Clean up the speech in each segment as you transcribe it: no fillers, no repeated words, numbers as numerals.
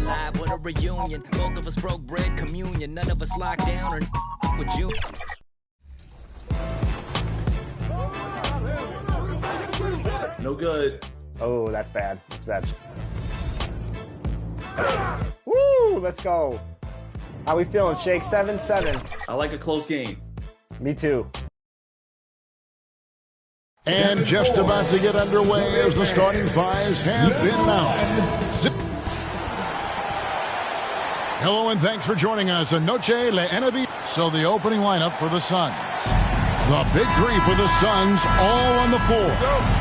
alive, what a reunion. Both of us broke bread communion. None of us locked down or with you. No good. Oh, that's bad. That's bad. Woo! Let's go. How we feeling, Shake? 7-7. I like a close game. Me too. And just about to get underway as the starting fives have been announced. Hello and thanks for joining us. Noche le NB. So the opening lineup for the Suns. The big three for the Suns all on the floor.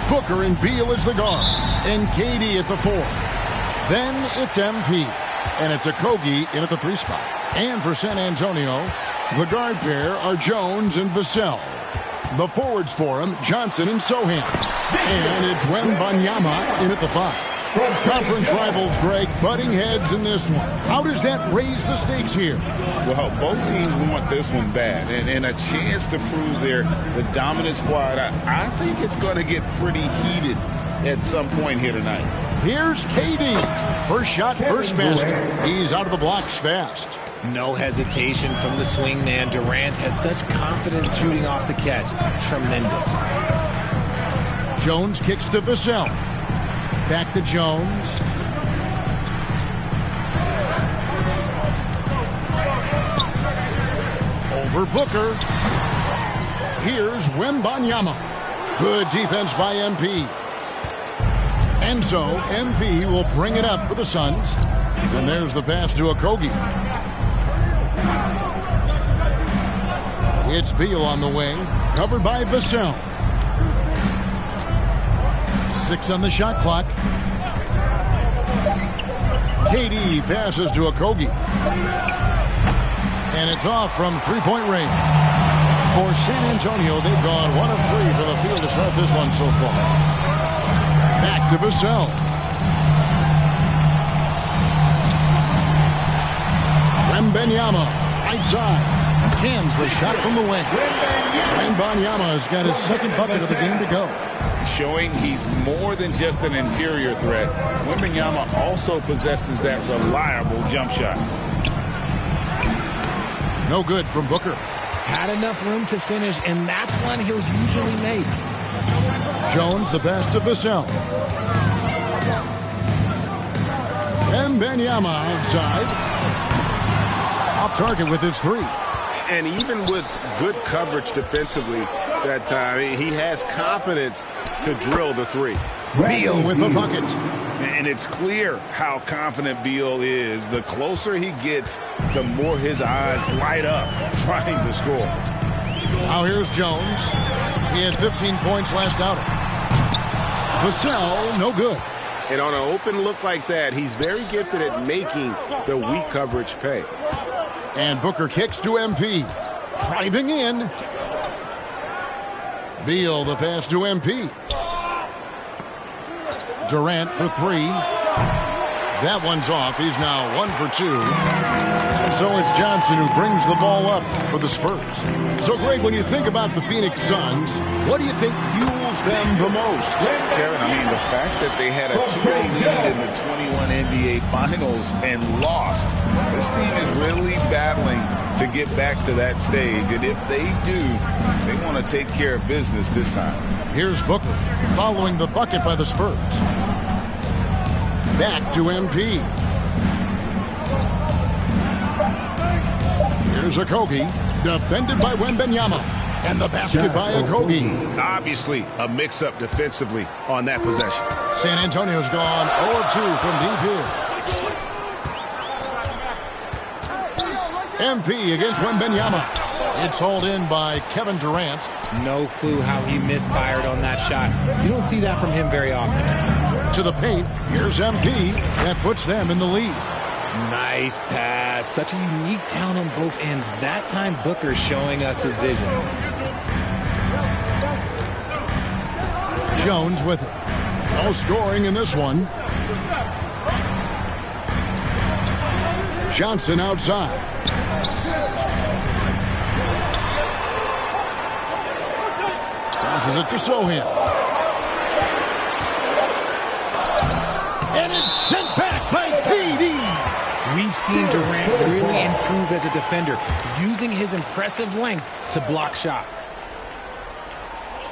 Booker and Beal as the guards. And KD at the 4. Then it's MP. And it's Okogie in at the 3 spot. And for San Antonio, the guard pair are Jones and Vassell. The forwards for him, Johnson and Sohan. And it's Wembanyama in at the 5. Conference rivals, Greg, butting heads in this one. How does that raise the stakes here? Well, both teams want this one bad, and a chance to prove they're the dominant squad. I think it's going to get pretty heated at some point here tonight. Here's KD. First shot, first basket. He's out of the blocks fast. No hesitation from the swing man. Durant has such confidence shooting off the catch. Tremendous. Jones kicks to Vassell. Back to Jones. Over Booker. Here's Wembanyama. Good defense by MP. And so MP will bring it up for the Suns. And there's the pass to Okogie. It's Beal on the wing, covered by Vassell. 6 on the shot clock. KD passes to Okogie. And it's off from three-point range. For San Antonio, they've gone 1 of 3 for the field to start this one so far. Back to Vassell. Wembanyama, right side. Cans the shot from the wing. Wembanyama's got his second bucket of the game to go. Showing he's more than just an interior threat. Wembanyama also possesses that reliable jump shot. No good from Booker. Had enough room to finish, and that's one he'll usually make. Jones the pass to Vassell. Wembanyama outside. Off target with his 3. And even with good coverage defensively that time, he has confidence to drill the 3. Beal with the bucket. And it's clear how confident Beal is. The closer he gets, the more his eyes light up trying to score. Now here's Jones. He had 15 points last outing. Vassell, no good. And on an open look like that, he's very gifted at making the weak coverage pay. And Booker kicks to MP. Driving in. Beal the pass to MP. Durant for 3. That one's off. He's now 1 for 2. And so it's Johnson who brings the ball up for the Spurs. So, Greg, when you think about the Phoenix Suns, what do you think fuels them the most? Kevin, I mean, the fact that they had a 2-0 lead in the 21 NBA Finals and lost. This team is really battling to get back to that stage. And if they do, they want to take care of business this time. Here's Booker following the bucket by the Spurs. Back to MP. Here's Okogie, defended by Wembanyama. And the basket by Okogie. Obviously, a mix-up defensively on that possession. San Antonio's gone 0 of 2 from deep here. MP against Wembanyama. It's hauled in by Kevin Durant. No clue how he misfired on that shot. You don't see that from him very often. To the paint, here's MP. That puts them in the lead. Nice pass. Such a unique talent on both ends. That time, Booker showing us his vision. Jones with it. No scoring in this one. Johnson outside. Passes it to Sohan. And it's sent back by KD. We've seen Durant really improve as a defender, using his impressive length to block shots.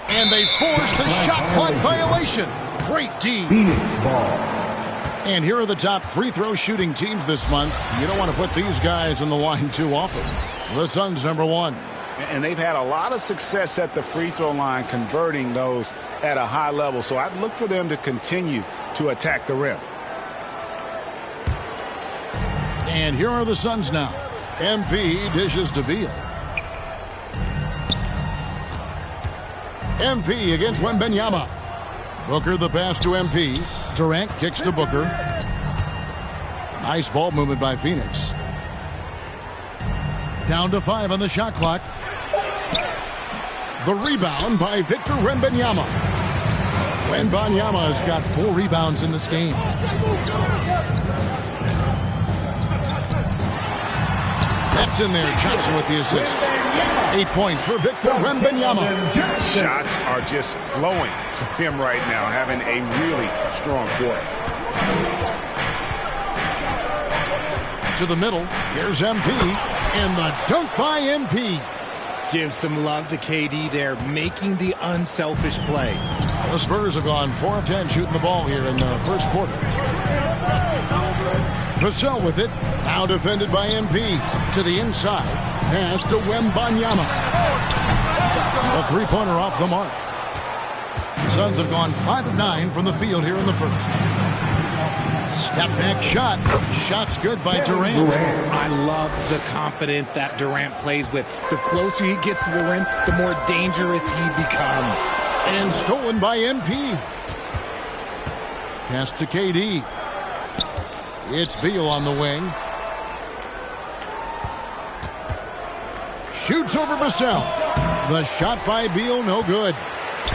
And they force the shot clock violation. Great D. Phoenix ball. And here are the top free throw shooting teams this month. You don't want to put these guys in the line too often. The Suns #1. And they've had a lot of success at the free throw line converting those at a high level. So I'd look for them to continue to attack the rim. And here are the Suns now. MP dishes to Beal. MP against Wembanyama. Booker the pass to MP. Durant kicks to Booker. Nice ball movement by Phoenix. Down to 5 on the shot clock. The rebound by Victor Wembanyama. Wembanyama has got 4 rebounds in this game. That's in there. Johnson with the assist. 8 points for Victor Wembanyama. Shots are just flowing for him right now, having a really strong quarter. To the middle. Here's MP. And the dunk by MP. Give some love to KD there, making the unselfish play. The Spurs have gone 4 of 10 shooting the ball here in the first quarter. Vassell with it. Now defended by MP. To the inside. Pass to Wembanyama. A three-pointer off the mark. The Suns have gone 5 of 9 from the field here in the first. Step back shot. Shot's good by Durant. I love the confidence that Durant plays with. The closer he gets to the rim, the more dangerous he becomes. And stolen by MP. Pass to KD. It's Beal on the wing. Shoots over Vassell. The shot by Beal, no good.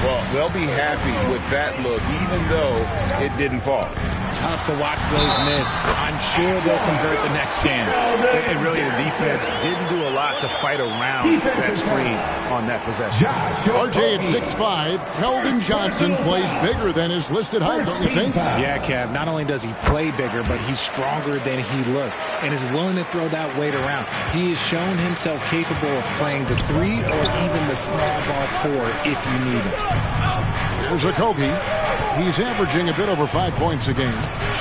Well, they'll be happy with that look, even though it didn't fall. Tough to watch those miss. I'm sure they'll convert the next chance. And really, the defense didn't do a lot to fight around that screen on that possession. RJ at 6'5", Keldon Johnson plays bigger than his listed height, don't you think? Yeah, Kev. Not only does he play bigger, but he's stronger than he looks and is willing to throw that weight around. He has shown himself capable of playing the 3 or even the small ball 4 if you need him. Here's Okogie. He's averaging a bit over 5 points a game.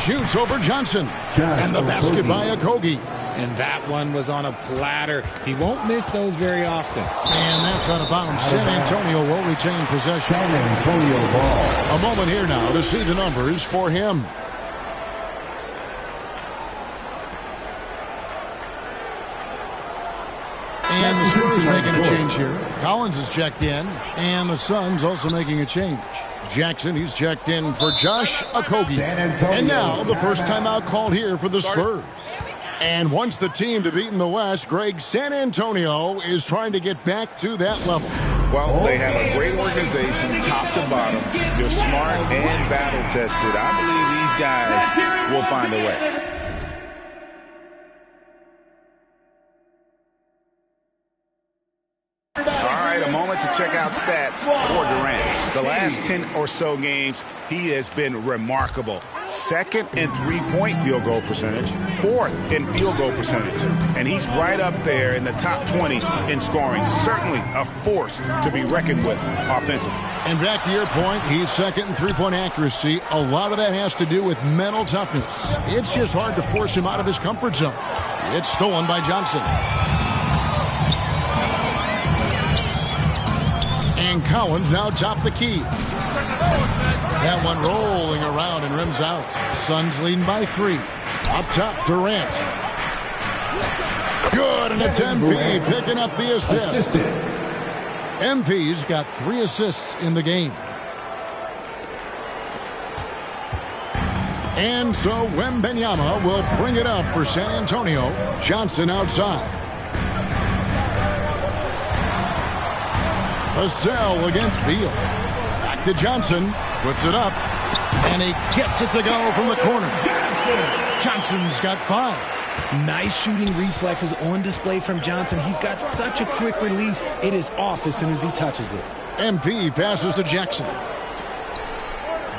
Shoots over Johnson. And the basket by Okogie. And that one was on a platter. He won't miss those very often. And that's out of bounds. San Antonio will retain possession. San Antonio ball. A moment here now to see the numbers for him. And the Spurs making a change here. Collins is checked in. And the Suns also making a change. Jackson, he's checked in for Josh Okogie. And now the first timeout called here for the Spurs. And once the team to beat in the West, Greg, San Antonio is trying to get back to that level. Well, they have a great organization, top to bottom. They're smart and battle-tested. I believe these guys will find a way. To check out stats for Durant. The last 10 or so games, he has been remarkable. 2nd in three-point field goal percentage, 4th in field goal percentage, and he's right up there in the top 20 in scoring. Certainly a force to be reckoned with offensively. And back to your point, he's 2nd in three-point accuracy. A lot of that has to do with mental toughness. It's just hard to force him out of his comfort zone. It's stolen by Johnson. And Collins now top the key. That one rolling around and rims out. Suns leading by 3. Up top, Durant. Good, and it's MP picking up the assist. MP's got 3 assists in the game. And so Wembanyama will bring it up for San Antonio. Johnson outside. Vassell against Beal. Back to Johnson. Puts it up. And he gets it to go from the corner. Johnson's got 5. Nice shooting reflexes on display from Johnson. He's got such a quick release. It is off as soon as he touches it. MP passes to Jackson.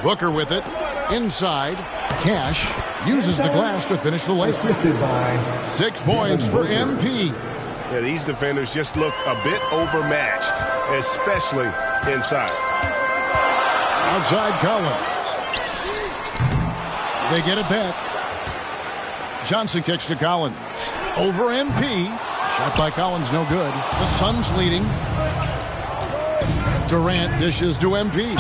Booker with it. Inside. Cash uses the glass to finish the layup. Assisted by 6 points for MP. Yeah, these defenders just look a bit overmatched, especially inside. Outside Collins. They get it back. Johnson kicks to Collins. Over MP. Shot by Collins, no good. The Suns leading. Durant dishes to MP.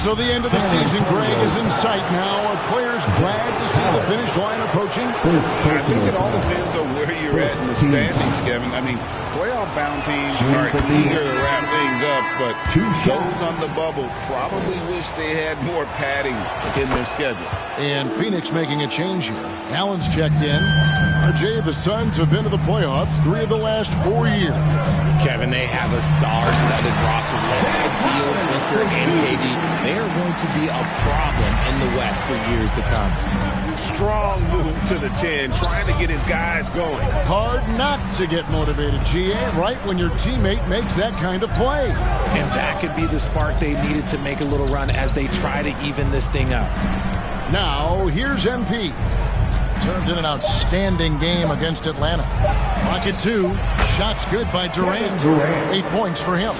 So the end of the season, Greg, is in sight now. Are players glad to see the finish line approaching? I think it all depends on where you're at in the standings, Kevin. I mean, playoff-bound teams are eager to wrap things up, but those on the bubble probably wish they had more padding in their schedule. And Phoenix making a change here. Allen's checked in. RJ, the Suns have been to the playoffs 3 of the last 4 years. Kevin, they have a star-studded roster led by Beal, Booker, and KD. They are going to be a problem in the West for years to come. Strong move to the 10, trying to get his guys going. Hard not to get motivated, GA, right when your teammate makes that kind of play. And that could be the spark they needed to make a little run as they try to even this thing up. Now, here's MP. Turned in an outstanding game against Atlanta. Pocket 2. Shots good by Durant. 8 points for him.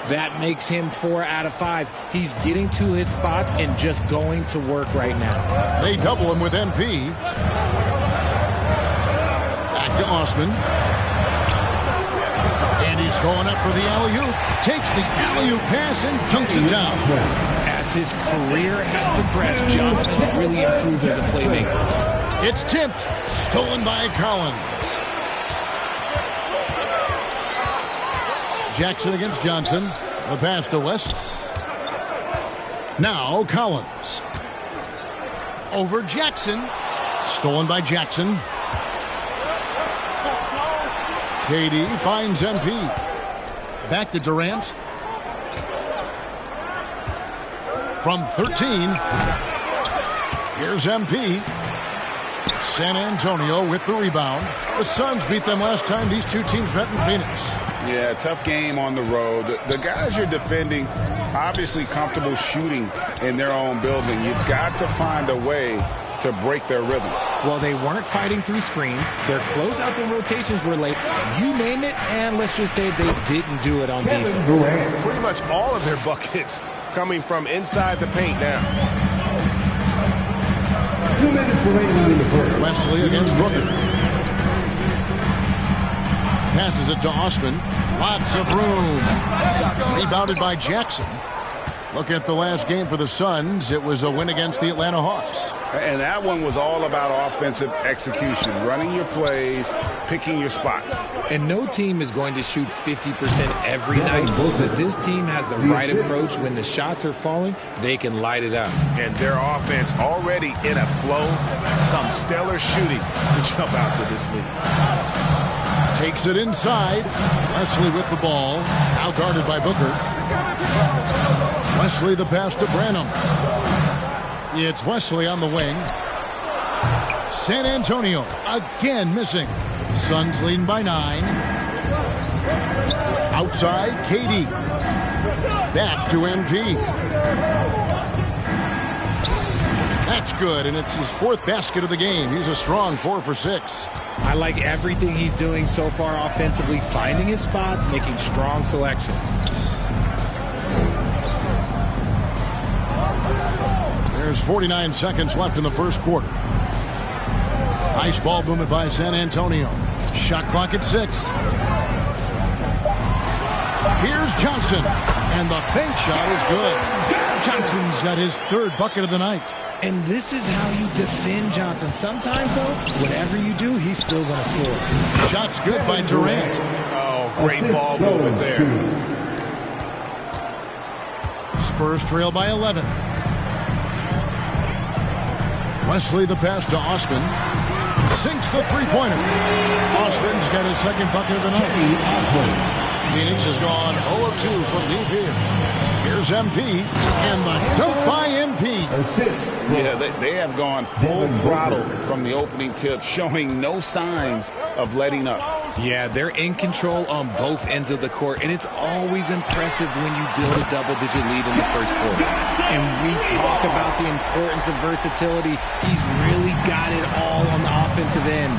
That makes him 4 out of 5. He's getting to his spots and just going to work right now. They double him with MP. Back to Osman. And he's going up for the alley-oop. Takes the alley-oop pass and dunks it down. As his career has progressed, Johnson has really improved as a playmaker. It's tipped. Stolen by Collins. Jackson against Johnson. The pass to West. Now Collins. Over Jackson. Stolen by Jackson. KD finds MP. Back to Durant. From 13. Here's MP. San Antonio with the rebound. The Suns beat them last time these two teams met in Phoenix. Yeah, tough game on the road. The guys you're defending, obviously comfortable shooting in their own building. You've got to find a way to break their rhythm. Well, they weren't fighting through screens. Their closeouts and rotations were late. You name it, and let's just say they didn't do it on defense. Pretty much all of their buckets coming from inside the paint now. 2 minutes remaining in the first. Wesley against Booker. Passes it to Osman. Lots of room. Rebounded by Jackson. Look at the last game for the Suns. It was a win against the Atlanta Hawks. And that one was all about offensive execution, running your plays, picking your spots. And no team is going to shoot 50% every night, but this team has the right approach. When the shots are falling, they can light it up. And their offense already in a flow. Some stellar shooting to jump out to this lead. Takes it inside. Wesley with the ball. Now guarded by Booker. Wesley the pass to Branham. It's Wesley on the wing. San Antonio again missing. Suns leading by 9. Outside, KD. Back to MP. That's good, and it's his 4th basket of the game. He's a strong 4 for 6. I like everything he's doing so far offensively, finding his spots, making strong selections. There's 49 seconds left in the first quarter. Ice ball movement by San Antonio. Shot clock at 6. Here's Johnson. And the bank shot is good. Johnson's got his 3rd bucket of the night. And this is how you defend Johnson. Sometimes, though, whatever you do, he's still going to score. Shots good by Durant. Oh, great ball movement there. Spurs trail by 11. Wesley the pass to Osman. Sinks the 3-pointer. Osman's got his 2nd bucket of the night. Phoenix has gone 0 of 2 from deep here. Here's MP. And the dunk by MP. Yeah, they have gone full throttle from the opening tip, showing no signs of letting up. Yeah, they're in control on both ends of the court, and it's always impressive when you build a double-digit lead in the first quarter. And we talk about the importance of versatility. He's really got it all on the offensive end.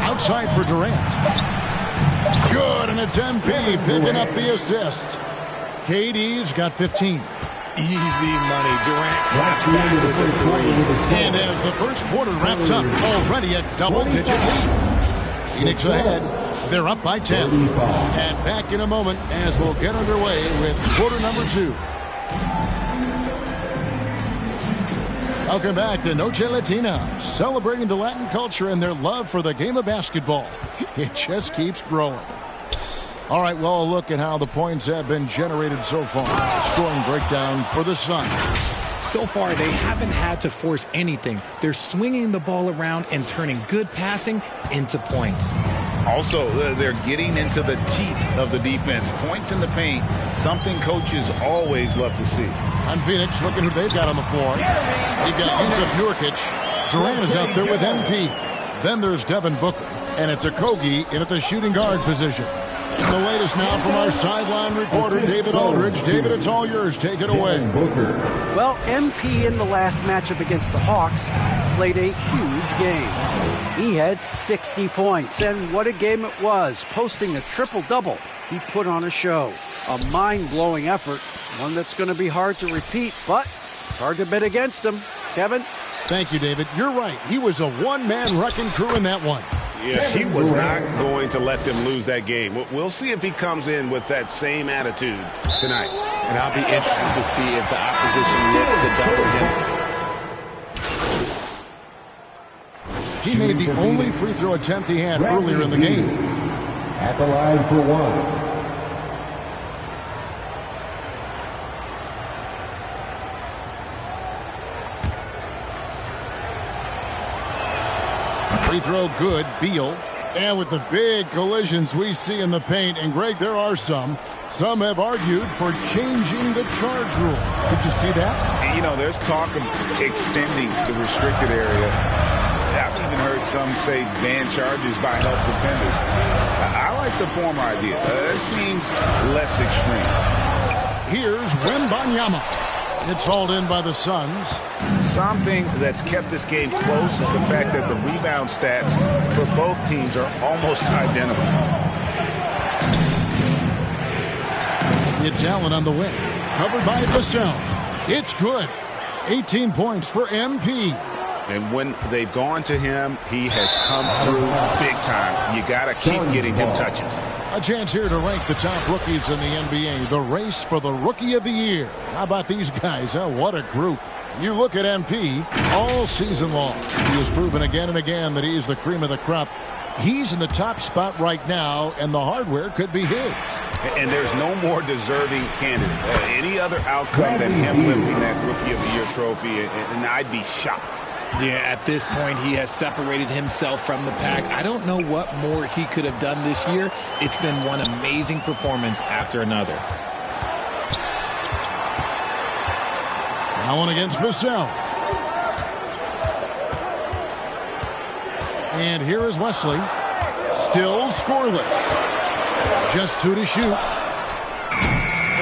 Outside for Durant. Good, and it's MP picking up the assist. KD's got 15. Easy money. Durant claps back with a three. And as the first quarter wraps up, already a double-digit lead. Phoenix ahead. They're up by 10. And back in a moment as we'll get underway with quarter number 2. Welcome back to Noche Latina, celebrating the Latin culture and their love for the game of basketball. It just keeps growing. All right, well, a look at how the points have been generated so far. Scoring breakdown for the Suns. So far, they haven't had to force anything. They're swinging the ball around and turning good passing into points. Also, they're getting into the teeth of the defense. Points in the paint, something coaches always love to see. On Phoenix, looking who they've got on the floor. They've got Yusuf Nurkic. Durant is out there with MP. Then there's Devin Booker. And it's Okogie in at the shooting guard position. And the latest now from our sideline reporter, David Aldridge. David, it's all yours. Take it away. Well, MP in the last matchup against the Hawks played a huge game. He had 60 points, and what a game it was. Posting a triple-double, he put on a show. A mind-blowing effort, one that's going to be hard to repeat, but it's hard to bet against him. Kevin? Thank you, David. You're right. He was a one-man wrecking crew in that one. Yeah, he was not going to let them lose that game. We'll see if he comes in with that same attitude tonight. And I'll be interested to see if the opposition looks to double him. He made the only free throw attempt he had earlier in the game. At the line for one. Free throw good, Beal. And with the big collisions we see in the paint, and Greg, there are some have argued for changing the charge rule. Did you see that? And, you know, there's talk of extending the restricted area. I've even heard some say ban charges by help defenders. I like the former idea. It seems less extreme. Here's Wembanyama. It's hauled in by the Suns. Something that's kept this game close is the fact that the rebound stats for both teams are almost identical. It's Allen on the wing. Covered by Vassell. It's good. 18 points for MP. And when they've gone to him, he has come through big time. You got to keep getting him touches. A chance here to rank the top rookies in the NBA. The race for the Rookie of the Year. How about these guys? Oh, what a group. You look at MP all season long. He has proven again and again that he is the cream of the crop. He's in the top spot right now, and the hardware could be his. And there's no more deserving candidate. Any other outcome than him lifting that Rookie of the Year trophy, and I'd be shocked. Yeah, at this point, he has separated himself from the pack. I don't know what more he could have done this year. It's been one amazing performance after another. Allen against Vassell. And here is Wesley. Still scoreless. Just 2 to shoot.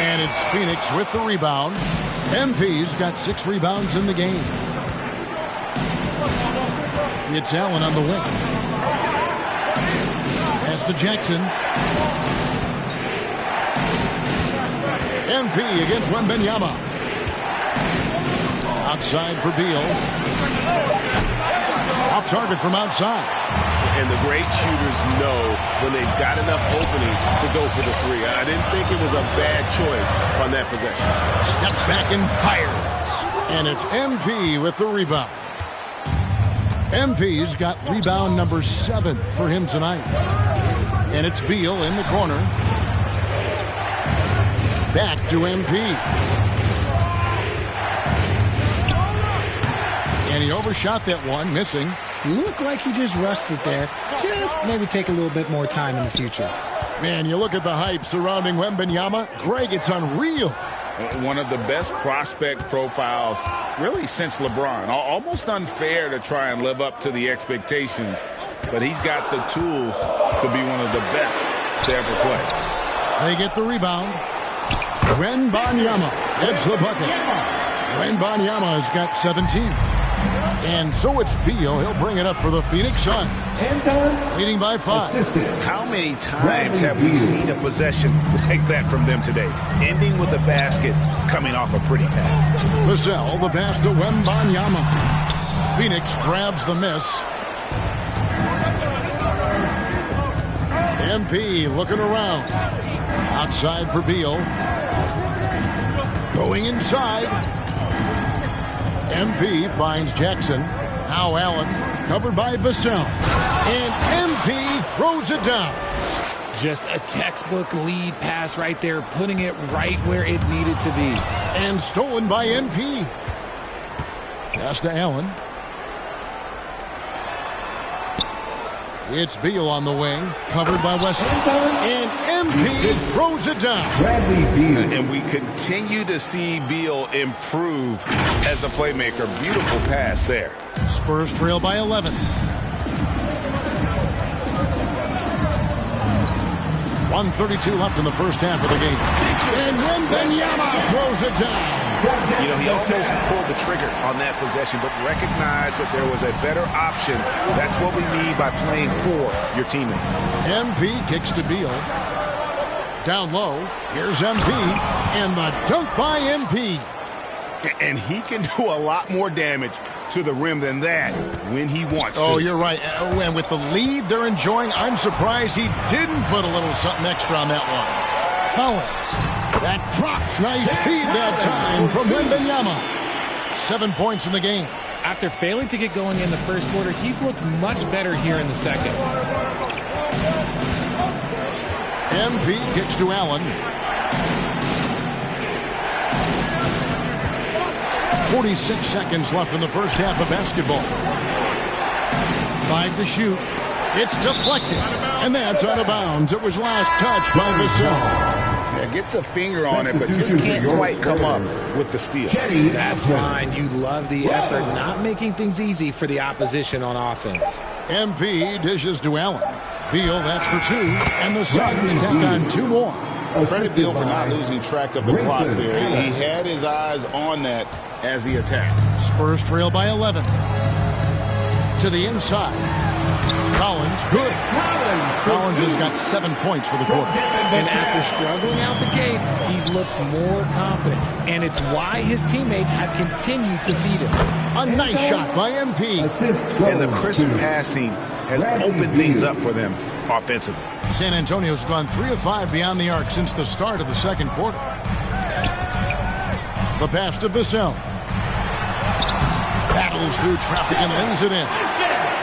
And it's Phoenix with the rebound. MP's got 6 rebounds in the game. It's Allen on the wing. Pass to Jackson. MP against Wembanyama. Outside for Beal. Off target from outside. And the great shooters know when they've got enough opening to go for the three. I didn't think it was a bad choice on that possession. Steps back and fires. And it's MP with the rebound. MP's got rebound number 7 for him tonight. And it's Beal in the corner. Back to MP. And he overshot that one, missing. Looked like he just rushed it there. Just maybe take a little bit more time in the future. Man, you look at the hype surrounding Wembanyama. Greg, it's unreal. One of the best prospect profiles really since LeBron. Almost unfair to try and live up to the expectations, but he's got the tools to be one of the best to ever play. They get the rebound. Wembanyama gets the bucket. Wembanyama has got 17. And so it's Beal. He'll bring it up for the Phoenix Suns. Leading by 5. How many times have we seen a possession like that from them today? Ending with the basket, coming off a pretty pass. Vassell, the pass to Wembanyama. Phoenix grabs the miss. MP looking around. Outside for Beal. Going inside. MP finds Jackson. Now Allen, covered by Vassell. And MP throws it down. Just a textbook lead pass right there, putting it right where it needed to be. And stolen by MP. Pass to Allen. It's Beal on the wing, covered by Wesley. And MP throws it down. And we continue to see Beal improve as a playmaker. Beautiful pass there. Spurs trail by 11. 1:32 left in the first half of the game. And Wembanyama throws it down. You know, he almost pulled the trigger on that possession, but recognized that there was a better option. That's what we need by playing for your teammates. MP kicks to Beal. Down low, here's MP, and the dunk by MP. And he can do a lot more damage to the rim than that when he wants to. Oh, you're right. And with the lead they're enjoying, I'm surprised he didn't put a little something extra on that one. Collins, that drops. Nice speed that time from Wembanyama. 7 points in the game. After failing to get going in the first quarter, he's looked much better here in the second. MP kicks to Allen. 46 seconds left in the first half of basketball. 5 to shoot. It's deflected. And that's out of bounds. It was last touched by Vassell. Yeah, gets a finger on it, but just can't quite come up with the steal. That's fine. You love the effort, not making things easy for the opposition on offense. MP dishes to Allen. Beal, that's for 2. And the Suns tack on 2 more. Credit Beal for not losing track of the clock there. He had his eyes on that as he attacked. Spurs trail by 11. To the inside. Collins, good. Collins has got 7 points for the quarter. And after struggling out the gate, he's looked more confident. And it's why his teammates have continued to feed him. A nice shot by MP. And the crisp passing has opened things up for them offensively. San Antonio's gone 3 of 5 beyond the arc since the start of the second quarter. The pass to Vassell. Battles through traffic and lays it in.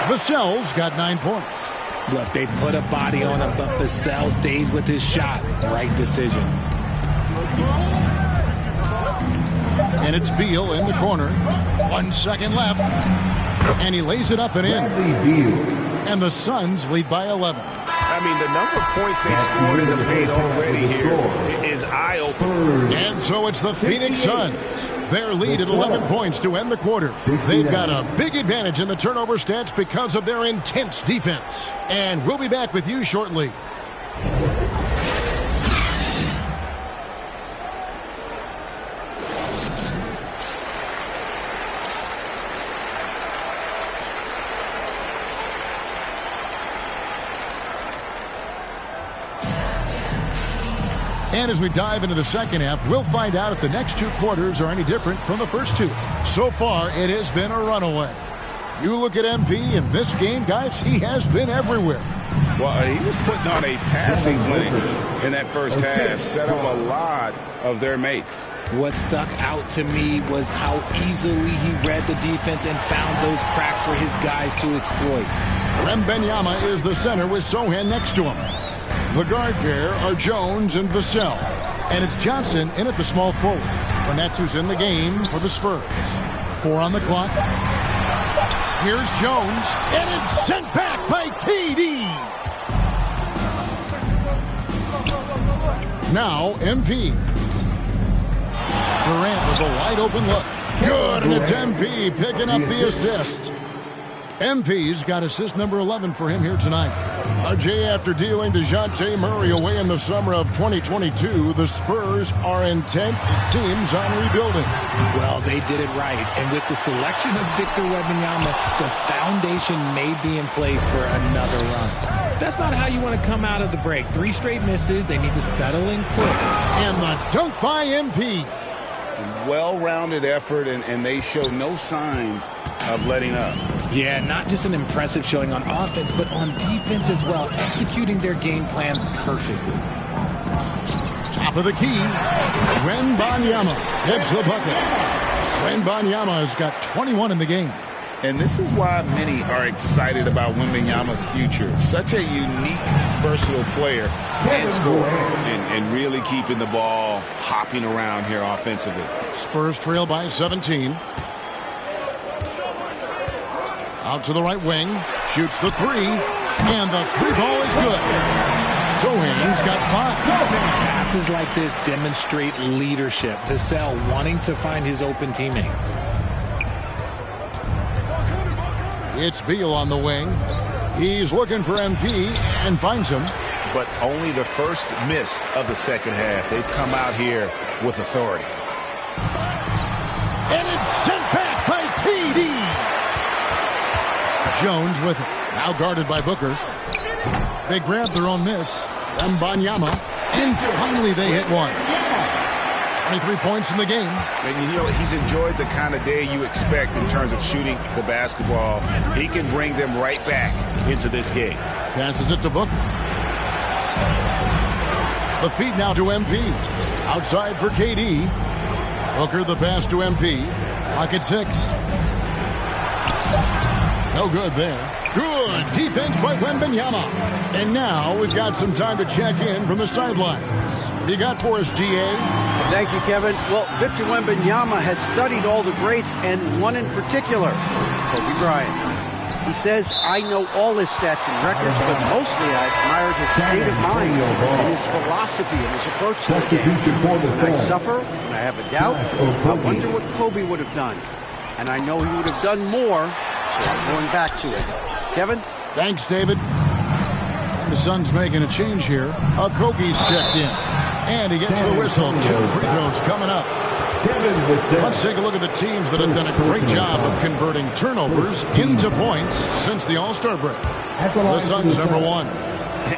Vassell's got 9 points. Look, they put a body on him, but Vassell stays with his shot. Right decision. And it's Beal in the corner. 1 second left. And he lays it up and in. And the Suns lead by 11. I mean, the number of points they've scored in the paint already here is eye-opening. And so it's the Phoenix Suns. Their lead at 11 points to end the quarter. They've got a big advantage in the turnover stats because of their intense defense. And we'll be back with you shortly. And as we dive into the second half, we'll find out if the next 2 quarters are any different from the first 2. So far, it has been a runaway. You look at MP in this game, guys, he has been everywhere. Well, he was putting on a passing clinic in that first half, set up a lot of their mates. What stuck out to me was how easily he read the defense and found those cracks for his guys to exploit. Wembanyama is the center with Sohan next to him. The guard pair are Jones and Vassell. And it's Johnson in at the small forward. And that's who's in the game for the Spurs. 4 on the clock. Here's Jones. And it's sent back by KD. Now MP. Durant with a wide open look. Good, and it's MP picking up the assist. MP's got assist number 11 for him here tonight. Jay, after dealing DeJounte Murray away in the summer of 2022, the Spurs are intent, it seems, on rebuilding. Well, they did it right. And with the selection of Victor Wembanyama, the foundation may be in place for another run. That's not how you want to come out of the break. 3 straight misses. They need to settle in quick. And the dunk by MP. Well-rounded effort, and they show no signs of letting up. Yeah, not just an impressive showing on offense, but on defense as well, executing their game plan perfectly. Top of the key, Wembanyama hits the bucket. Wembanyama has got 21 in the game. And this is why many are excited about Wembanyama's future. Such a unique, versatile player and scorer, and really keeping the ball hopping around here offensively. Spurs trail by 17. Out to the right wing, shoots the 3, and the 3 ball is good. Sohan's got 5. Passes like this demonstrate leadership. Vassell wanting to find his open teammates. It's Beal on the wing. He's looking for MP and finds him. But only the first miss of the second half. They've come out here with authority. And it's sent back by KD. Jones with it. Now guarded by Booker. They grab their own miss. Wembanyama. And finally they hit one. 23 points in the game. And you know, he's enjoyed the kind of day you expect in terms of shooting the basketball. He can bring them right back into this game. Passes it to Booker. The feed now to MP. Outside for KD. Booker the pass to MP. Pocket 6. No good there. Good defense by Wembanyama. And now we've got some time to check in from the sidelines. You got for us, GA? Thank you, Kevin. Well, Victor Wembanyama has studied all the greats, and one in particular, Kobe Bryant. He says, I know all his stats and records, but mostly I admired his state of mind and his philosophy and his approach to the game. When I suffer, when I have a doubt, I wonder what Kobe would have done. And I know he would have done more, so I'm going back to it. Kevin? Thanks, David. The Suns making a change here. Okogie's checked in. And he gets the whistle. 2 free throws coming up. Let's take a look at the teams that have done a great job of converting turnovers into points since the All-Star break. The Suns, number 1.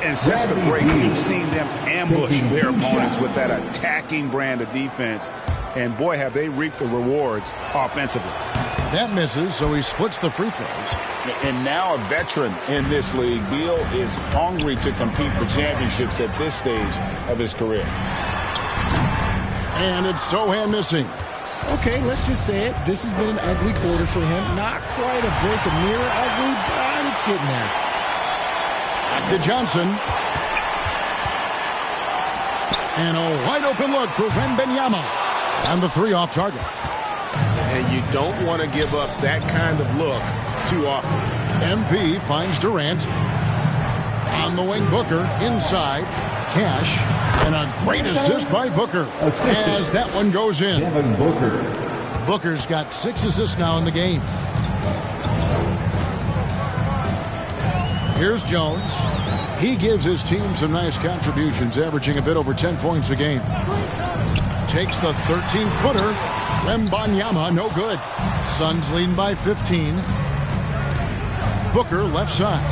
And since the break, we've seen them ambush their opponents with that attacking brand of defense. And boy, have they reaped the rewards offensively. That misses, so he splits the free throws. And now a veteran in this league, Beal is hungry to compete for championships at this stage of his career. And it's Sohan missing. Okay, let's just say it. This has been an ugly quarter for him. Not quite a break of mirror ugly, but it's getting there. Back to Johnson. And a wide open look for Wembanyama. And the 3 off target. And you don't want to give up that kind of look too often. MP finds Durant. On the wing, Booker inside. Cash. And a great assist by Booker as that one goes in. Booker's got 6 assists now in the game. Here's Jones. He gives his team some nice contributions, averaging a bit over 10 points a game. Takes the 13-footer. Wembanyama, no good. Suns leading by 15. Booker, left side.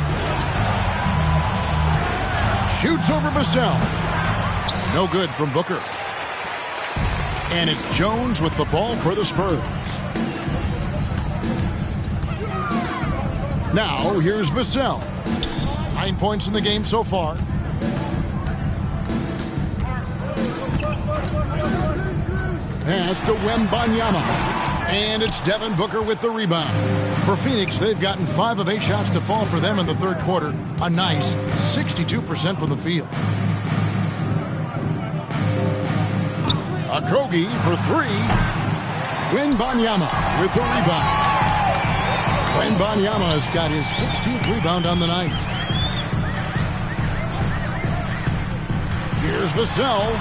Shoots over Vassell. No good from Booker. And it's Jones with the ball for the Spurs. Now, here's Vassell. 9 points in the game so far. Pass to Wembanyama. And it's Devin Booker with the rebound. For Phoenix, they've gotten 5 of 8 shots to fall for them in the third quarter. A nice 62% from the field. Okogie for 3. Wembanyama with the rebound. Wembanyama has got his 16th rebound on the night. Here's Vassell.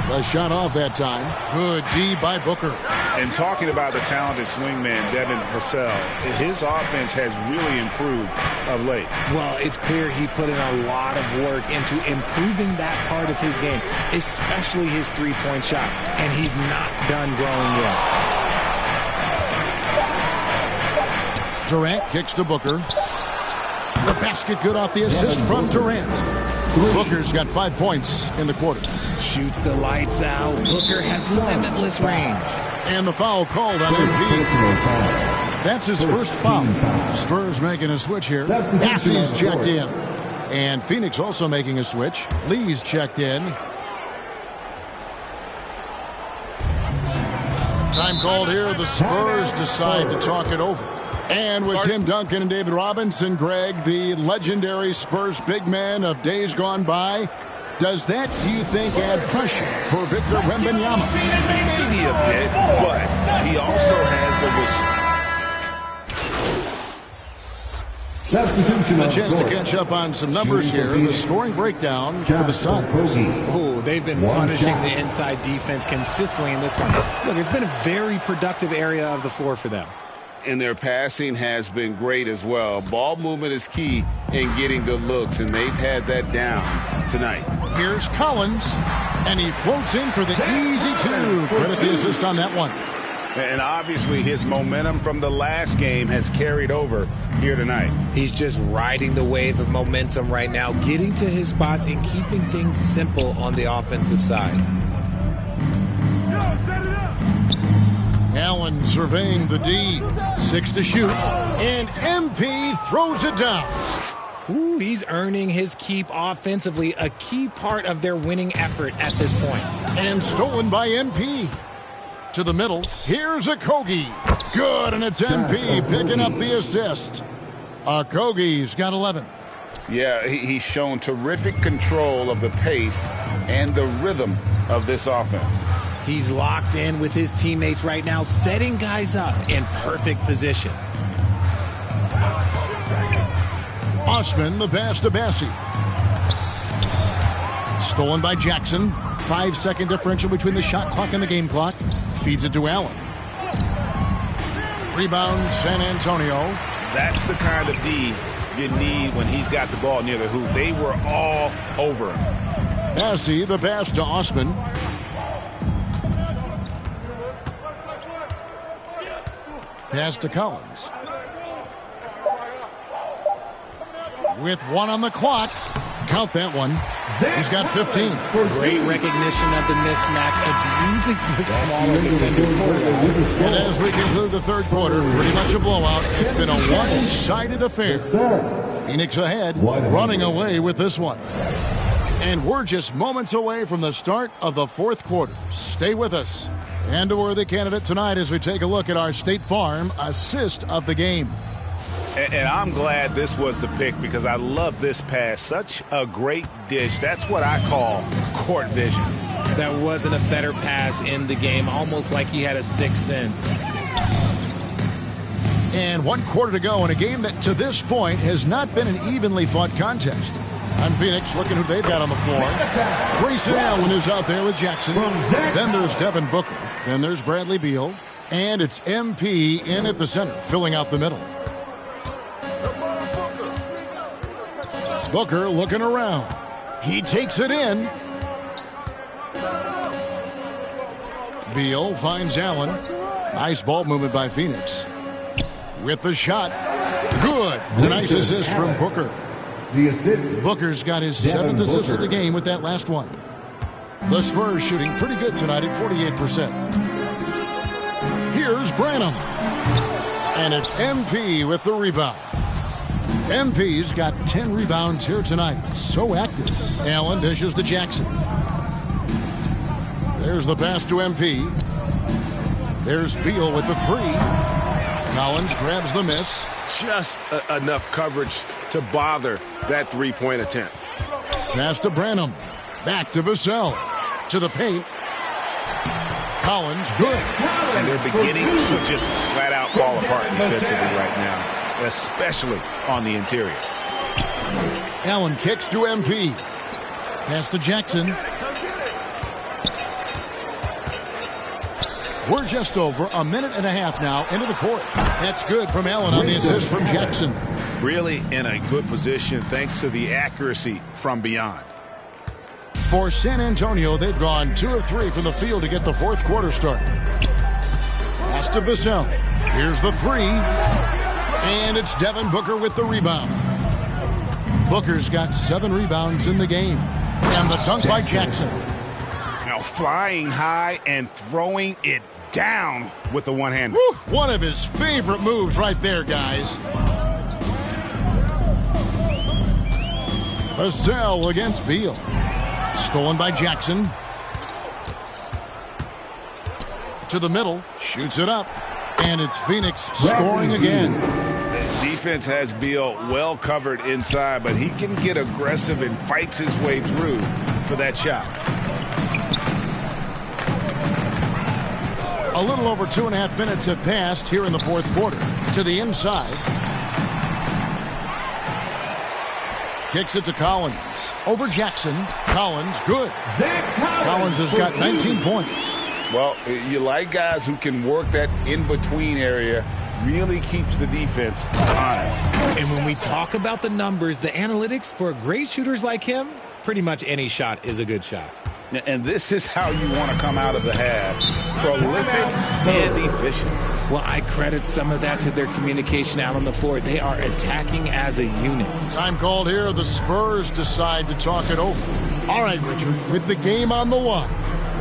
The shot off that time. Good D by Booker. And talking about the talented swingman, Devin Vassell, his offense has really improved of late. Well, it's clear he put in a lot of work into improving that part of his game, especially his three-point shot. And he's not done growing yet. Durant kicks to Booker. The basket good off the assist from Durant. Booker's got 5 points in the quarter. Shoots the lights out. Booker has limitless range. And the foul called on MP. That's his first foul. Spurs making a switch here. Bassey's checked in. And Phoenix also making a switch. Lee's checked in. Time called here. The Spurs decide to talk it over. And with Tim Duncan and David Robinson, Greg, the legendary Spurs big man of days gone by, does that, do you think, add pressure for Victor Wembanyama? Maybe a bit, but he also has A chance to catch up on some numbers here. The scoring breakdown for the Suns. Oh, they've been punishing the inside defense consistently in this one. Look, it's been a very productive area of the floor for them. And their passing has been great as well. Ball movement is key in getting good looks, and they've had that down tonight. Here's Collins, and he floats in for the easy two. Credit the assist on that one. And obviously his momentum from the last game has carried over here tonight. He's just riding the wave of momentum right now, getting to his spots and keeping things simple on the offensive side. Allen surveying the D. 6 to shoot. And MP throws it down. Ooh, he's earning his keep offensively, a key part of their winning effort at this point. And stolen by MP. To the middle. Here's Okogie. Good, and it's MP picking up the assist. Okogie's got 11. Yeah, he's shown terrific control of the pace and the rhythm of this offense. He's locked in with his teammates right now, setting guys up in perfect position. Osman, the pass to Bassey. Stolen by Jackson. 5-second differential between the shot clock and the game clock. Feeds it to Allen. Rebound, San Antonio. That's the kind of D you need when he's got the ball near the hoop. They were all over him. Bassey, the pass to Osman. Pass to Collins. With 1 on the clock. Count that one. He's got 15. Great recognition of the mismatch, abusing the smaller defender. And as we conclude the third quarter, pretty much a blowout. It's been a one-sided affair. Phoenix ahead, running away with this one. And we're just moments away from the start of the fourth quarter. Stay with us. And a worthy candidate tonight as we take a look at our State Farm assist of the game. And I'm glad this was the pick because I love this pass. Such a great dish. That's what I call court vision. That wasn't a better pass in the game, almost like he had a sixth sense. And 1 quarter to go in a game that to this point has not been an evenly fought contest. On Phoenix, looking who they've got on the floor. Grayson Allen is out there with Jackson. Then there's Devin Booker. Then there's Bradley Beal. And it's MP in at the center, filling out the middle. Booker looking around. He takes it in. Beal finds Allen. Nice ball movement by Phoenix. With the shot. Good. A nice assist from Booker. Booker's got his 7th assist of the game with that last one. The Spurs shooting pretty good tonight at 48%. Here's Branham. And it's MP with the rebound. MP's got 10 rebounds here tonight. So active. Allen dishes to Jackson. There's the pass to MP. There's Beal with the 3. Collins grabs the miss. Just enough coverage to bother that three-point attempt. Pass to Branham. Back to Vassell. To the paint. Collins, good. And they're beginning to just flat-out fall apart defensively right now, especially on the interior. Allen kicks to MP. Pass to Jackson. We're just over a minute and a half now into the fourth. That's good from Allen on the assist from Jackson. Really in a good position thanks to the accuracy from beyond. For San Antonio, they've gone 2 of 3 from the field to get the fourth quarter started. Pass to Vassell. Here's the three. And it's Devin Booker with the rebound. Booker's got 7 rebounds in the game. And the dunk by Jackson. Now flying high and throwing it down with the one-hander. One of his favorite moves right there, guys. Vassell against Beal. Stolen by Jackson. To the middle. Shoots it up. And it's Phoenix scoring again. The defense has Beal well covered inside, but he can get aggressive and fights his way through for that shot. A little over 2.5 minutes have passed here in the fourth quarter. To the inside. Kicks it to Collins. Over Jackson. Collins, good. Collins has got 19 points. Well, you like guys who can work that in-between area, really keeps the defense honest. And when we talk about the numbers, the analytics for great shooters like him, pretty much any shot is a good shot. And this is how you want to come out of the half. Prolific and efficient. Well, I credit some of that to their communication out on the floor. They are attacking as a unit. Time called here. The Spurs decide to talk it over. All right, Richard, with the game on the line,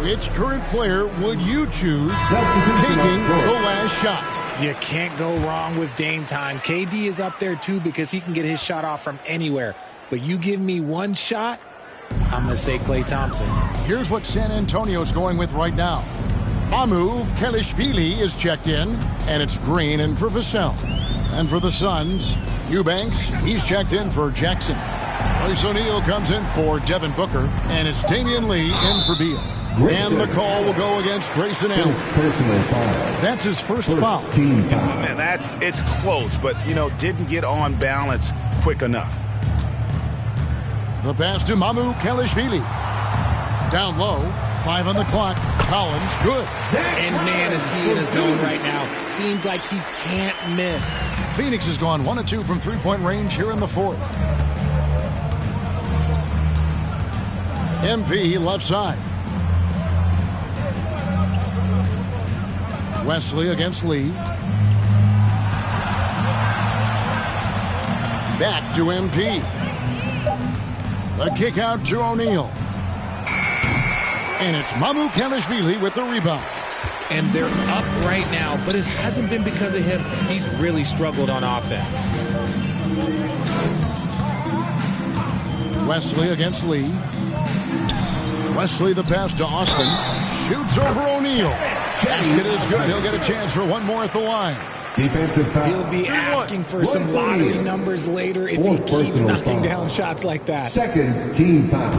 which current player would you choose taking the last shot? You can't go wrong with Dame time. KD is up there, too, because he can get his shot off from anywhere. But you give me one shot, I'm going to say Klay Thompson. Here's what San Antonio's going with right now. Amu Kelishvili is checked in, and it's Green in for Vassell. And for the Suns, Eubanks, he's checked in for Jackson. Royce O'Neal comes in for Devin Booker, and it's Damian Lee in for Beal. And the call will go against Grayson Allen. That's his first foul. And it's close, but, didn't get on balance quick enough. The pass to Mamu Kelishvili. Down low, 5 on the clock. Collins, good. And man, is he in a zone right now. Seems like he can't miss. Phoenix has gone 1 of 2 from three-point range here in the fourth. MP left side. Wesley against Lee. Back to MP. A kick out to O'Neal. And it's Mamu Kelishvili with the rebound. And they're up right now, but it hasn't been because of him. He's really struggled on offense. Wesley against Lee. Wesley the pass to Osman. Shoots over O'Neal. Basket is good. He'll get a chance for one more at the line. Defensive foul. He'll be asking for some lottery numbers later if he keeps knocking down shots like that. Second team foul.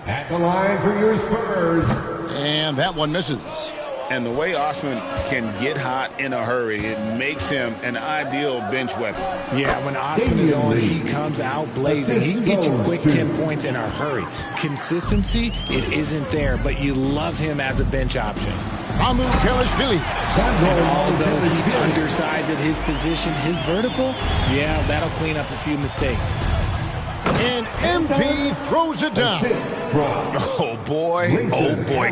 At the line for your Spurs. And that one misses. And the way Osman can get hot in a hurry, it makes him an ideal bench weapon. Yeah, when Osman is on, he comes out blazing. He can get you quick 10 points in a hurry. Consistency, it isn't there, but you love him as a bench option. Mamu Kelishvili. And although he's undersized at his position, his vertical, yeah, that'll clean up a few mistakes. And MP throws it down. Oh, boy,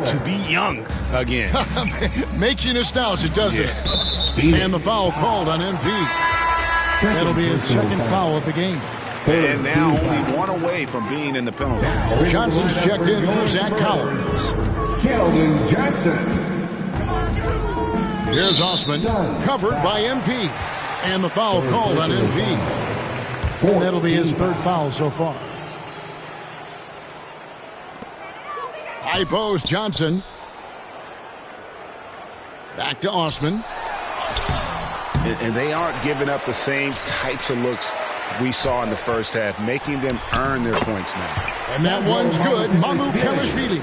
to be young again. Makes you nostalgic, doesn't it? And the foul called on MP. That'll be his second foul of the game. And now only one away from being in the penalty. Johnson's checked in for Zach Collins. Keldon Johnson. Here's Osman, covered by MP. And the foul called on MP. And that'll be his third foul so far. High post, Johnson. Back to Osman. And they aren't giving up the same types of looks we saw in the first half, making them earn their points now. And that one's good. Mamu Kelishvili.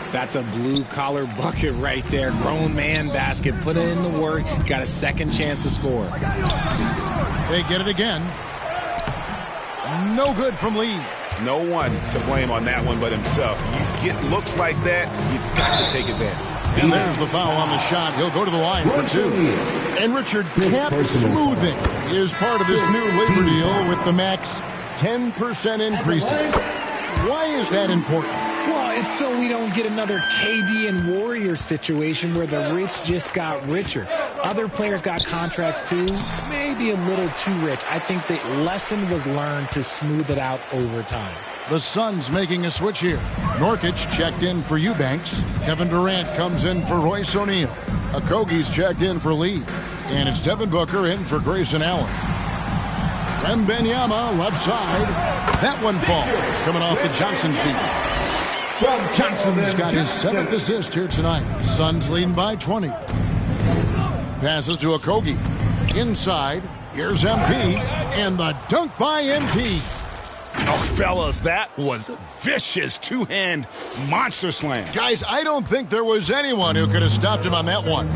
That's a blue-collar bucket right there. Grown man basket. Put in the work. Got a second chance to score. They get it again. No good from Lee. No one to blame on that one but himself. You get looks like that, you've got to take advantage. And there's the foul on the shot. He'll go to the line for 2. And Richard, cap smoothing is part of this new labor deal with the max 10% increases. Why is that important? Well, it's so we don't get another KD and Warriors situation where the rich just got richer. Other players got contracts too, maybe a little too rich. I think the lesson was learned to smooth it out over time. The Suns making a switch here. Nurkic checked in for Eubanks. Kevin Durant comes in for Royce O'Neal. Okogie's checked in for Lee. And it's Devin Booker in for Grayson Allen. Wembanyama left side. That one falls, coming off the Johnson feed. Johnson's got his 7th assist here tonight. Suns leading by 20. Passes to Okogie. Inside. Here's MP. And the dunk by MP. Oh, fellas, that was vicious two-hand monster slam. Guys, I don't think there was anyone who could have stopped him on that one.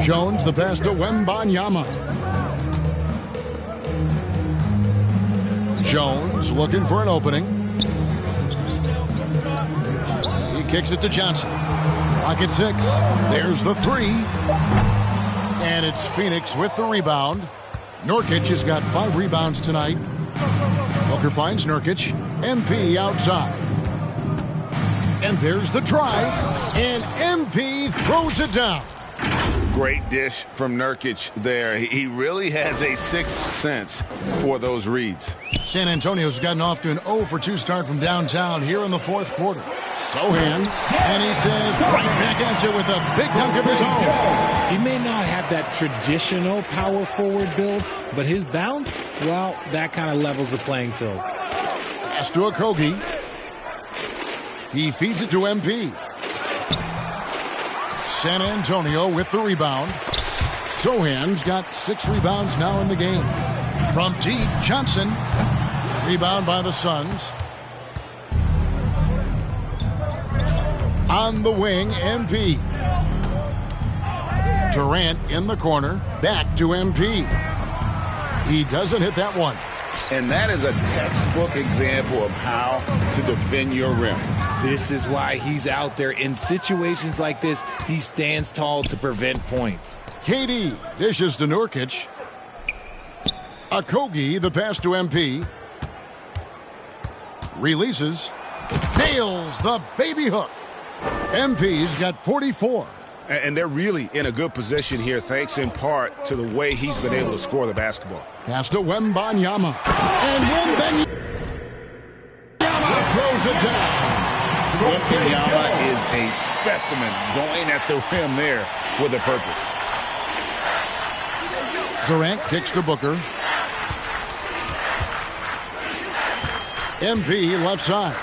Jones, the pass to Wembanyama. Jones looking for an opening. He kicks it to Johnson. Clock at 6. There's the 3. And it's Phoenix with the rebound. Nurkic has got 5 rebounds tonight. Booker finds Nurkic. MP outside. And there's the drive. And MP throws it down. Great dish from Nurkic there. He really has a sixth sense for those reads. San Antonio's gotten off to an 0-for-2 start from downtown here in the 4th quarter. Sohan, and he says right back at you with a big dunk of his own. He may not have that traditional power forward build, but his bounce, well, that kind of levels the playing field. Pass to Okogie. He feeds it to MP. San Antonio with the rebound. Sohan's got 6 rebounds now in the game. From deep, Johnson. Rebound by the Suns. On the wing, MP. Durant in the corner. Back to MP. He doesn't hit that one. And that is a textbook example of how to defend your rim. This is why he's out there. In situations like this, he stands tall to prevent points. KD dishes to Nurkic. Okogie, the pass to MP. Releases. Nails the baby hook. MP's got 44. And they're really in a good position here, thanks in part to the way he's been able to score the basketball. Pass to Wembanyama. And Wembanyama throws it down. Wembanyama is a specimen going at the rim there with a purpose. Durant kicks to Booker. MP left side.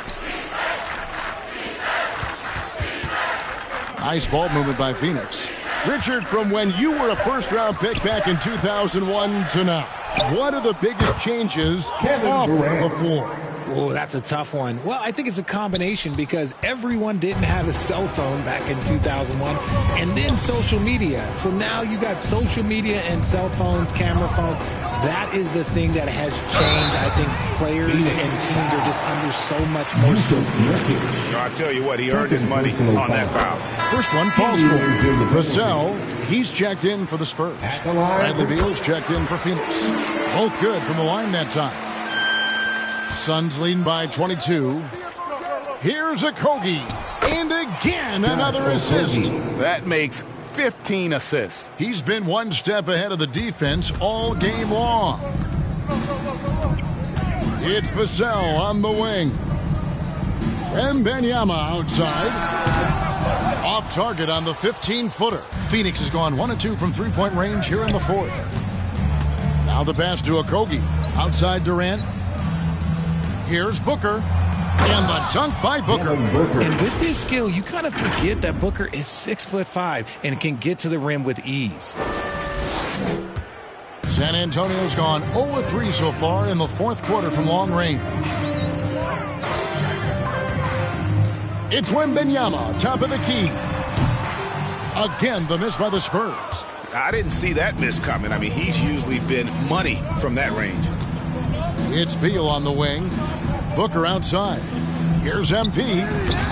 Nice ball movement by Phoenix. Richard, from when you were a first-round pick back in 2001 to now, what are the biggest changes off the floor? Oh, that's a tough one. Well, I think it's a combination because everyone didn't have a cell phone back in 2001 and then social media. So now you got social media and cell phones, camera phones. That is the thing that has changed. I think players and teams are just under so much more scrutiny. I'll tell you what, he earned his money on that foul. First one falls for Vassell. He's checked in for the Spurs. Bradley Beal's checked in for Phoenix. Both good from the line that time. Suns leading by 22. Here's Okogie. And again, another assist. That makes 15 assists. He's been one step ahead of the defense all game long. It's Vassell on the wing. Wembanyama outside. Off target on the 15-footer. Phoenix has gone 1 of 2 from three-point range here in the 4th. Now the pass to Okogie. Outside Durant. Here's Booker. And the dunk by Booker. And with his skill, you kind of forget that Booker is 6'5" and can get to the rim with ease. San Antonio's gone 0 of 3 so far in the 4th quarter from long range. It's Wembanyama, top of the key. Again, the miss by the Spurs. I didn't see that miss coming. I mean, he's usually been money from that range. It's Beal on the wing. Booker outside. Here's MP.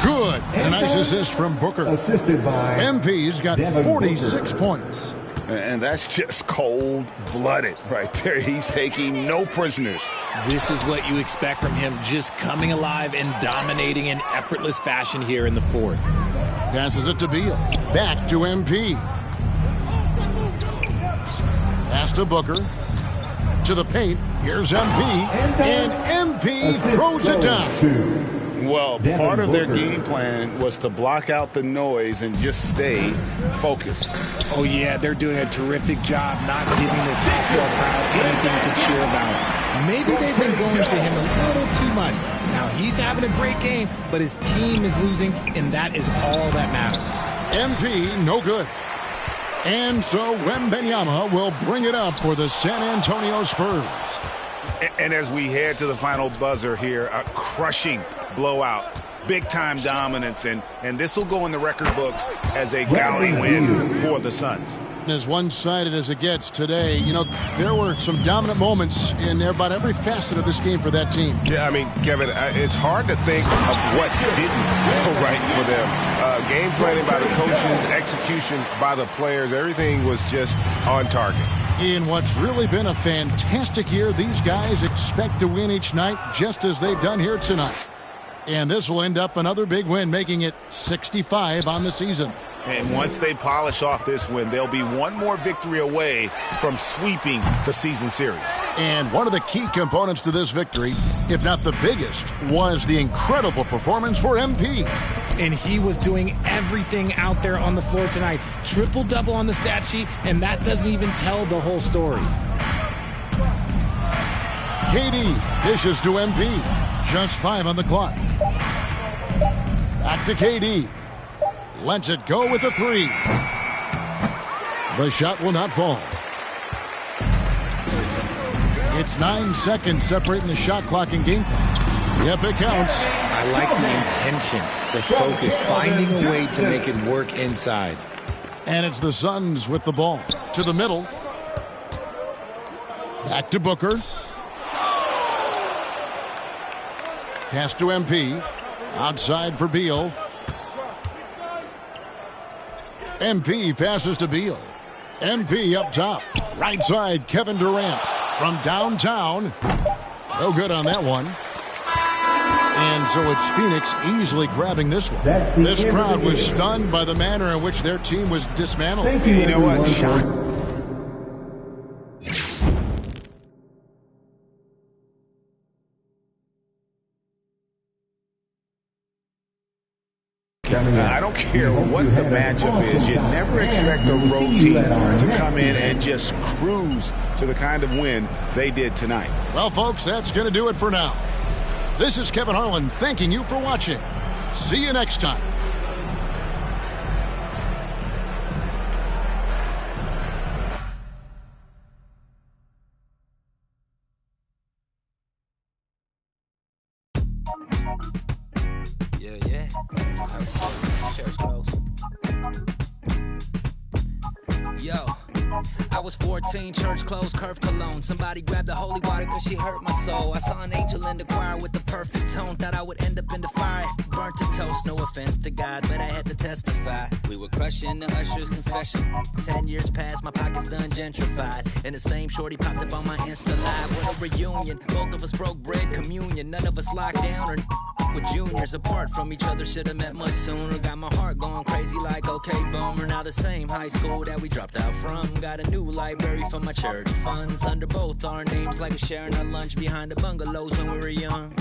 Good. A nice assist from Booker. Assisted by MP's got Devin 46 Booker. points. And that's just cold-blooded right there. He's taking no prisoners. This is what you expect from him, just coming alive and dominating in effortless fashion here in the fourth. Passes it to Beal. Back to MP. Pass to Booker. To the paint. Here's MP. And MP throws it down. Well, part of their game plan was to block out the noise and just stay focused. Oh, yeah, they're doing a terrific job not giving this hostile crowd anything to cheer about. Maybe they've been going to him a little too much. Now, he's having a great game, but his team is losing, and that is all that matters. MP, no good. And so Wembanyama will bring it up for the San Antonio Spurs. And as we head to the final buzzer here, a crushing blowout, big-time dominance, and this will go in the record books as a gaudy win for the Suns. As one-sided as it gets today, you know, there were some dominant moments in about every facet of this game for that team. Yeah, I mean, Kevin, it's hard to think of what didn't go right for them. Game planning by the coaches, execution by the players, everything was just on target. In what's really been a fantastic year, these guys expect to win each night just as they've done here tonight. And this will end up another big win, making it 65 on the season. And once they polish off this win, they'll be one more victory away from sweeping the season series. And one of the key components to this victory, if not the biggest, was the incredible performance for MP. And he was doing everything out there on the floor tonight. Triple-double on the stat sheet, and that doesn't even tell the whole story. KD dishes to MP. Just 5 on the clock. Back to KD. Lets it go with a 3. The shot will not fall. It's 9 seconds separating the shot clock and game clock. Yep, it counts. I like the intention, the focus, finding a way to make it work inside. And it's the Suns with the ball. To the middle. Back to Booker. Pass to MP. Outside for Beal. MP passes to Beal. MP up top. Right side, Kevin Durant. From downtown. No good on that one. And so it's Phoenix easily grabbing this one. This crowd was stunned by the manner in which their team was dismantled. Thank you, you know what? I don't care what the matchup is. You never expect a road team to come in and just cruise to the kind of win they did tonight. Well, folks, that's going to do it for now. This is Kevin Harlan thanking you for watching. See you next time. Yeah. Church close. Yo. I was 14, church closed, curve cologne. Somebody grabbed the holy water cause she hurt my soul. I saw an angel in the choir with the perfect tone. Thought I would end up in the fire, burnt to toast. No offense to God, but I had to testify. We were crushing the usher's confessions. 10 years passed, my pockets done gentrified. And the same shorty popped up on my Insta Live. What a reunion, both of us broke bread communion. None of us locked down or with juniors apart from each other. Should've met much sooner. Got my heart going crazy like okay boomer. Now the same high school that we dropped out from. Got a new library for my charity funds. Under both our names like sharing our lunch behind the bungalows when we were young.